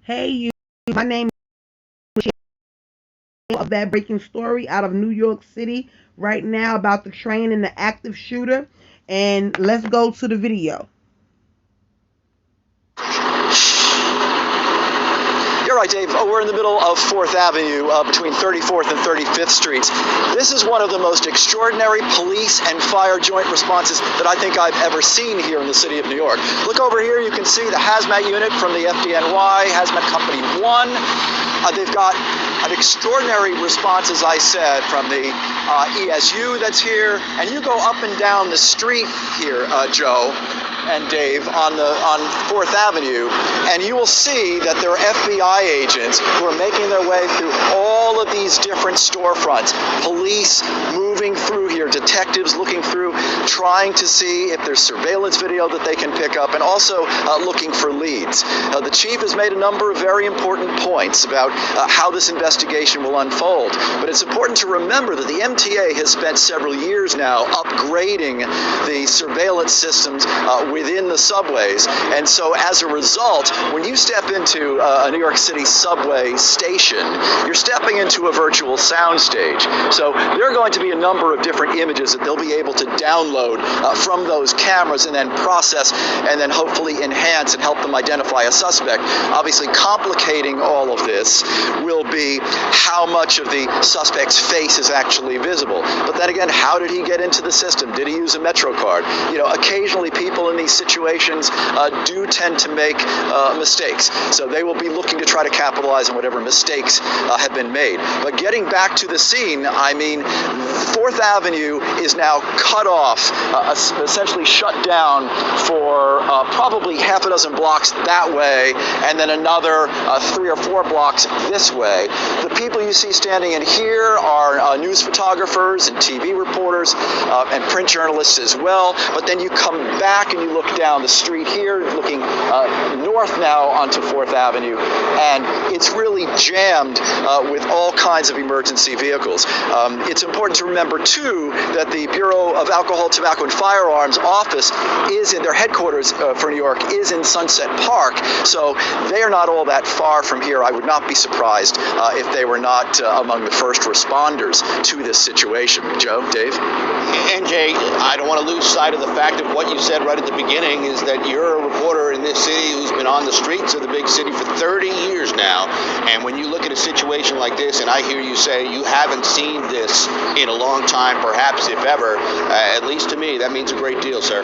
Hey, you. My name is of that breaking story out of New York City right now about the train and the active shooter. And let's go to the video. You're right, Dave. We're in the middle of 4th Avenue between 34th and 35th Streets. This is one of the most extraordinary police and fire joint responses that I think I've ever seen here in the city of New York. Look over here. You can see the hazmat unit from the FDNY, Hazmat Company 1. They've got an extraordinary response, as I said, from the ESU that's here. And you go up and down the street here, Joe and Dave, on 4th Avenue, and you will see that there are FBI agents who are making their way through all of these different storefronts. Police moving through here, detectives looking through, trying to see if there's surveillance video that they can pick up, and also looking for leads. The chief has made a number of very important points about how this investigation will unfold, but it's important to remember that the MTA has spent several years now upgrading the surveillance systems within the subways, and so as a result, when you step into a New York City subway station, you're stepping into a virtual soundstage. So there are going to be a number of different images that they'll be able to download from those cameras and then process and then hopefully enhance and help them identify a suspect. Obviously, complicating all of this will be how much of the suspect's face is actually visible. But then again, how did he get into the system? Did he use a Metro card? You know, occasionally people in these situations do tend to make mistakes. So they will be looking to try to capitalize on whatever mistakes have been made. But getting back to the scene, I mean, 4th Avenue is now cut off, essentially shut down for probably half a dozen blocks that way, and then another 3 or 4 blocks this way. The people you see standing in here are news photographers and TV reporters and print journalists as well. But then you come back and you look down the street here, looking north now onto 4th Avenue, and it's really jammed with all kinds of emergency vehicles. It's important to remember, too, that the Bureau of Alcohol, Tobacco, and Firearms office is in their headquarters for New York is in Sunset Park, so they are not all that far from here. I would not be surprised if they were not among the first responders to this situation. Joe, Dave? And Jay, I don't want to lose sight of the fact of what you said right at the beginning, is that you're a reporter in this city who's been on the streets of the big city for 30 years now, and when you look at a situation like this, and I hear you say you haven't seen this in a long time, perhaps if ever, at least to me, that means a great deal, sir.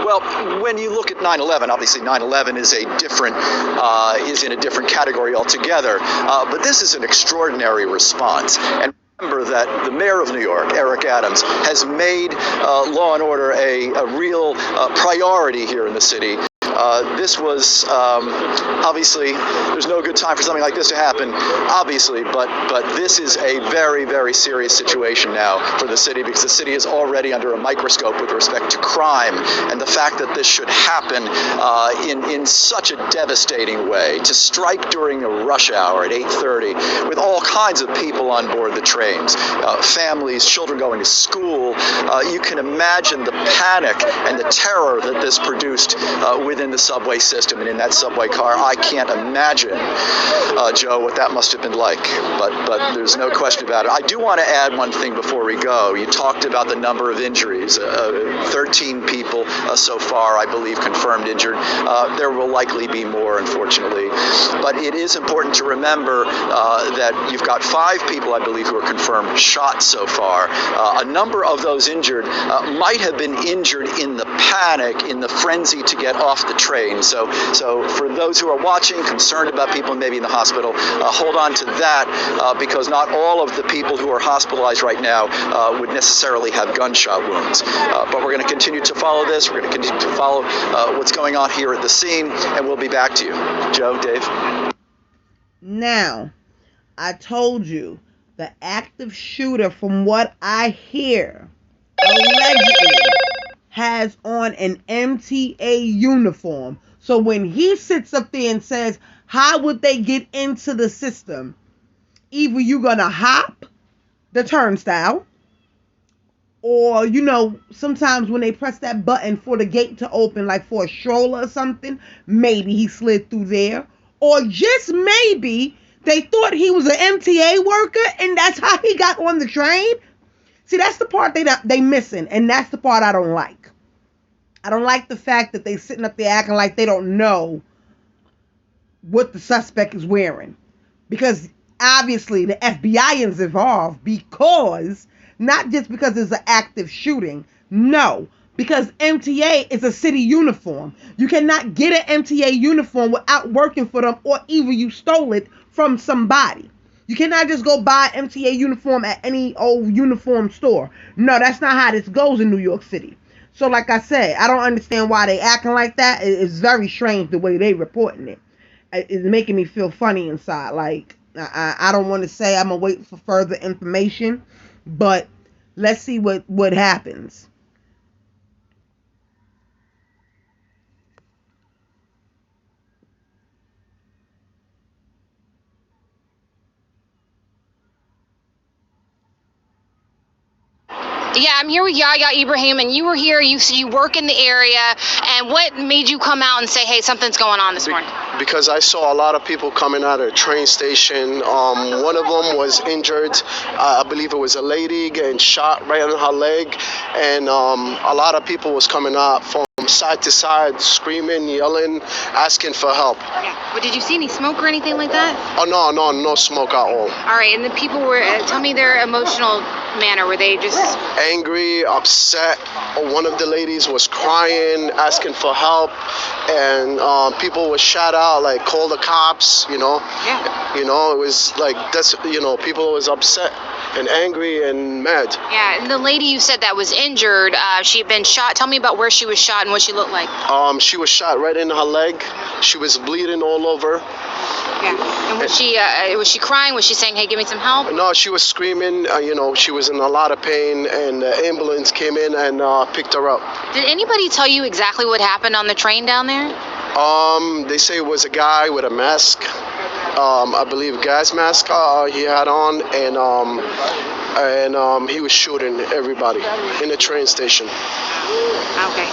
Well, when you look at 9/11, obviously 9/11 is in a different category altogether, but this is an extraordinary response. And remember that the mayor of New York, Eric Adams, has made law and order a real priority here in the city. This was obviously, there's no good time for something like this to happen, obviously, but this is a very, very serious situation now for the city, because the city is already under a microscope with respect to crime, and the fact that this should happen in such a devastating way, to strike during a rush hour at 8:30 with all kinds of people on board the trains, families, children going to school, you can imagine the panic and the terror that this produced within the subway system and in that subway car. I can't imagine, Joe, what that must have been like, but there's no question about it. I do want to add one thing before we go. You talked about the number of injuries, 13 people so far, I believe, confirmed injured. There will likely be more, unfortunately, but it is important to remember that you've got 5 people, I believe, who are confirmed shot so far. A number of those injured might have been injured in the panic, in the frenzy to get off the train. So for those who are watching, concerned about people maybe in the hospital, hold on to that, because not all of the people who are hospitalized right now would necessarily have gunshot wounds. But we're going to continue to follow this. We're going to continue to follow what's going on here at the scene, and we'll be back to you. Joe, Dave? Now, I told you, the active shooter, from what I hear, allegedly has on an MTA uniform. So when he sits up there and says, how would they get into the system? Either you're going to hop the turnstile, or, sometimes when they press that button for the gate to open, like for a stroller or something, maybe he slid through there. Or just maybe they thought he was an MTA worker and that's how he got on the train. See, that's the part they missing, and that's the part I don't like. I don't like the fact that they sitting up there acting like they don't know what the suspect is wearing. Because obviously the FBI is involved, because not just because it's an active shooting. No, because MTA is a city uniform. You cannot get an MTA uniform without working for them, or either you stole it from somebody. You cannot just go buy an MTA uniform at any old uniform store. No, that's not how this goes in New York City. So like I said, I don't understand why they acting like that. It's very strange the way they reporting it. It's making me feel funny inside. Like, I don't want to say. I'm going to wait for further information. But let's see what happens. Yeah, I'm here with Yahya Ibrahim, and you were here. You work in the area, and what made you come out and say, "Hey, something's going on this morning"? Because I saw a lot of people coming out of the train station. One of them was injured. I believe it was a lady getting shot right on her leg, and a lot of people was coming out from side to side, screaming, yelling, asking for help. Yeah. But did you see any smoke or anything like that? Oh no smoke at all. All right, and the people were. Tell me their emotional manner. Were they just angry, upset? One of the ladies was crying, asking for help, and people were shout out like, "Call the cops!" Yeah. It was like that's people was upset and angry and mad. Yeah, and the lady you said that was injured, she had been shot. Tell me about where she was shot and what she looked like. She was shot right in her leg. She was bleeding all over. Yeah. And was she crying? Was she saying, "Hey, give me some help"? No, she was screaming. She was in a lot of pain, and the ambulance came in and picked her up. Did anybody tell you exactly what happened on the train down there? They say it was a guy with a mask. I believe gas mask he had on, and he was shooting everybody in the train station. Okay,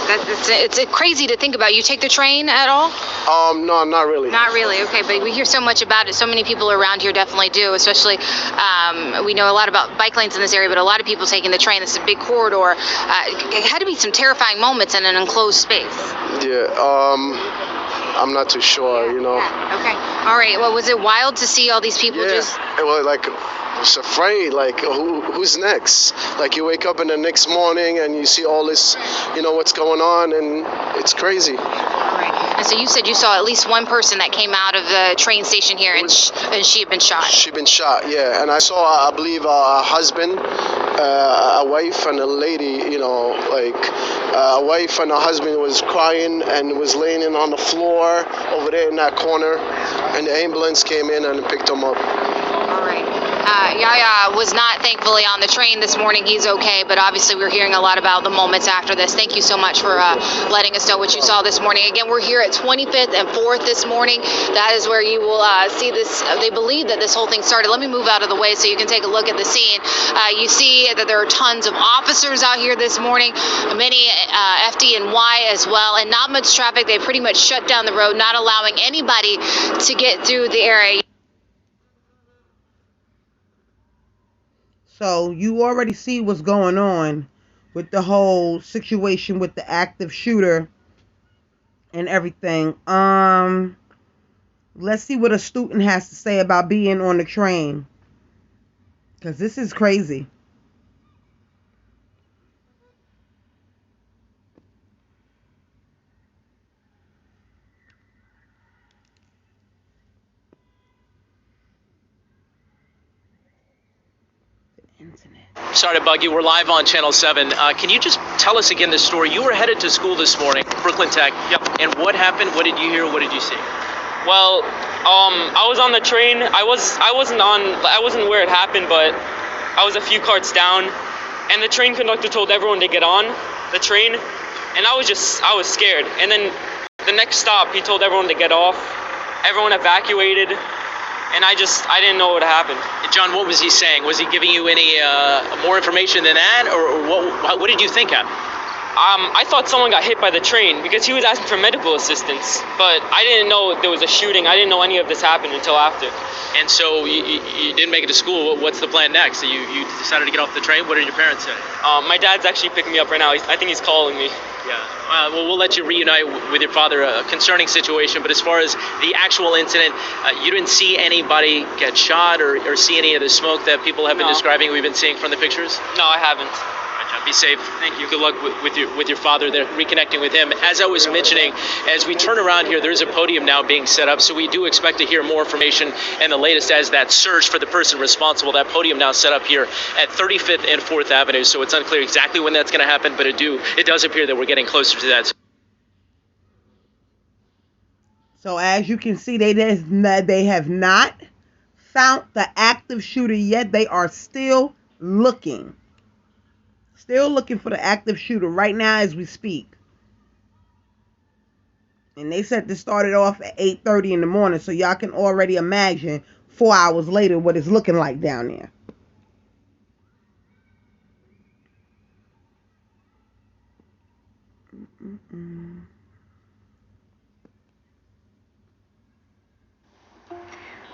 it's crazy to think about. You take the train at all? No, not really. Not really. Okay, but we hear so much about it. So many people around here definitely do. Especially, we know a lot about bike lanes in this area, but a lot of people taking the train. This is a big corridor. It had to be some terrifying moments in an enclosed space. Yeah. I'm not too sure. Yeah. Okay. All right. Well, was it wild to see all these people just? It was like, I was afraid. Like, who's next? Like, you wake up in the next morning and you see all this, what's going on, and it's crazy. All right. And so you said you saw at least one person that came out of the train station here, and she had been shot. She'd been shot, yeah. And I saw, I believe, a husband, a wife, and a lady. A wife and a husband was crying and was laying on the floor over there in that corner, and the ambulance came in and picked them up. All right. Yahya was not thankfully on the train this morning. He's okay, but obviously we're hearing a lot about the moments after this. Thank you so much for letting us know what you saw this morning. Again, we're here at 25th and 4th this morning. That is where you will see this. They believe that this whole thing started. Let me move out of the way so you can take a look at the scene. You see that there are tons of officers out here this morning, many FDNY as well, and not much traffic. They pretty much shut down the road, not allowing anybody to get through the area. So you already see what's going on with the whole situation with the active shooter and everything. Let's see what a student has to say about being on the train, because this is crazy. Sorry to bug you. We're live on Channel 7. Can you just tell us again the story? You were headed to school this morning, Brooklyn Tech. Yep. And what happened? What did you hear? What did you see? Well, I was on the train. I wasn't where it happened, but I was a few carts down, and the train conductor told everyone to get on the train, and I was scared. And then the next stop, he told everyone to get off. Everyone evacuated, and I didn't know what happened. John, what was he saying? Was he giving you any more information than that, or what did you think happened? I thought someone got hit by the train because he was asking for medical assistance, but I didn't know there was a shooting. I didn't know any of this happened until after. And so you didn't make it to school. What's the plan next? So you decided to get off the train. What did your parents say? My dad's actually picking me up right now. I think he's calling me. Yeah. Well, we'll let you reunite with your father. A concerning situation, but as far as the actual incident, you didn't see anybody get shot or see any of the smoke that people have been describing. We've been seeing from the pictures. No, I haven't. Be safe. Thank you. Good luck with your father there, reconnecting with him. As I was mentioning, as we turn around here, there's a podium now being set up, so we do expect to hear more information and the latest as that search for the person responsible. That podium now set up here at 35th and 4th Avenue, so it's unclear exactly when that's going to happen, but it does appear that we're getting closer to that. So as you can see, they have not found the active shooter yet. They are still looking. Still looking for the active shooter right now as we speak. And they said this started off at 8:30 in the morning, so y'all can already imagine 4 hours later what it's looking like down there.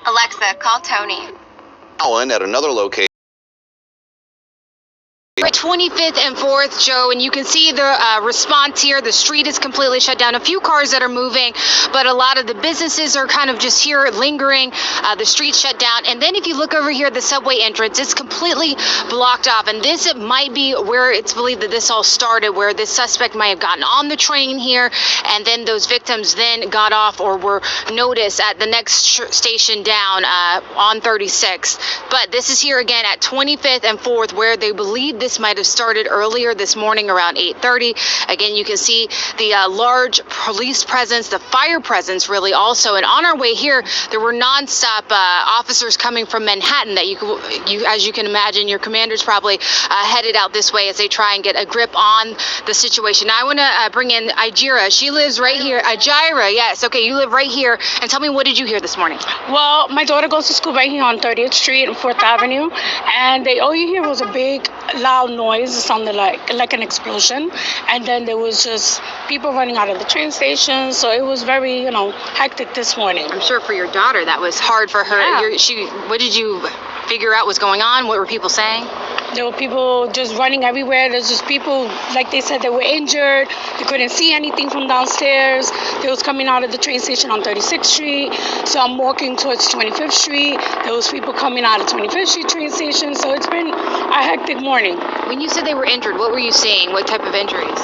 Alexa, call Tony. Allen at another location. We're at 25th and 4th, Joe, and you can see the response here. The street is completely shut down. A few cars that are moving, but a lot of the businesses are kind of just here lingering. The street's shut down. And then if you look over here, the subway entrance, it's completely blocked off. And this might be where it's believed that this all started, where this suspect might have gotten on the train here, and then those victims then got off or were noticed at the next station down on 36th. But this is here again at 25th and 4th, where they believe this might have started earlier this morning around 8:30. Again, you can see the large police presence, the fire presence really also. And on our way here, there were nonstop officers coming from Manhattan that you as you can imagine, your commanders probably headed out this way as they try and get a grip on the situation. Now I want to bring in Ijira. She lives right here. Ijira, yes. Okay, you live right here. And tell me, what did you hear this morning? Well, my daughter goes to school right here on 30th Street and 4th Avenue. And all you hear was a big, loud noise. It sounded like an explosion, and then there was just people running out of the train station. So it was very, hectic this morning. I'm sure for your daughter that was hard for her. Yeah. What did you figure out was going on? What were people saying? There were people just running everywhere. There's just people, like they said, they were injured. They couldn't see anything from downstairs. They was coming out of the train station on 36th Street. So I'm walking towards 25th Street. There was people coming out of 25th Street train station. So it's been a hectic morning. When you said they were injured, what were you seeing? What type of injuries?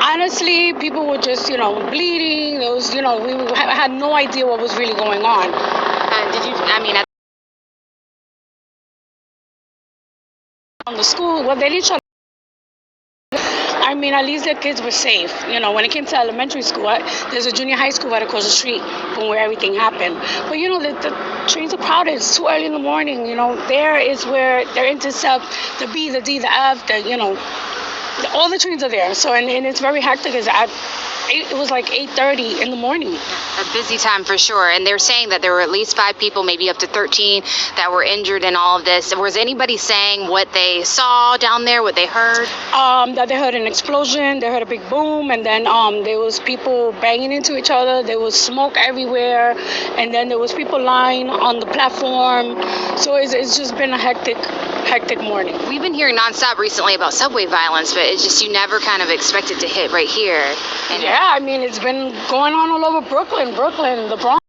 Honestly, people were just, bleeding. There was, we had no idea what was really going on. On the school, well, they didn't shut. At least the kids were safe. When it came to elementary school, there's a junior high school right across the street from where everything happened. But, the trains are crowded. It's too early in the morning. There is where they intercept the B, the D, the F, all the trains are there. So, and it's very hectic. It was like 8:30 in the morning. A busy time for sure. And they're saying that there were at least 5 people, maybe up to 13, that were injured in all of this. Was anybody saying what they saw down there, what they heard? That they heard an explosion, they heard a big boom, and then there was people banging into each other. There was smoke everywhere, and then there was people lying on the platform. So it's just been a hectic morning. We've been hearing nonstop recently about subway violence, but it's just you never kind of expect it to hit right here. Yeah, it's been going on all over Brooklyn, the Bronx.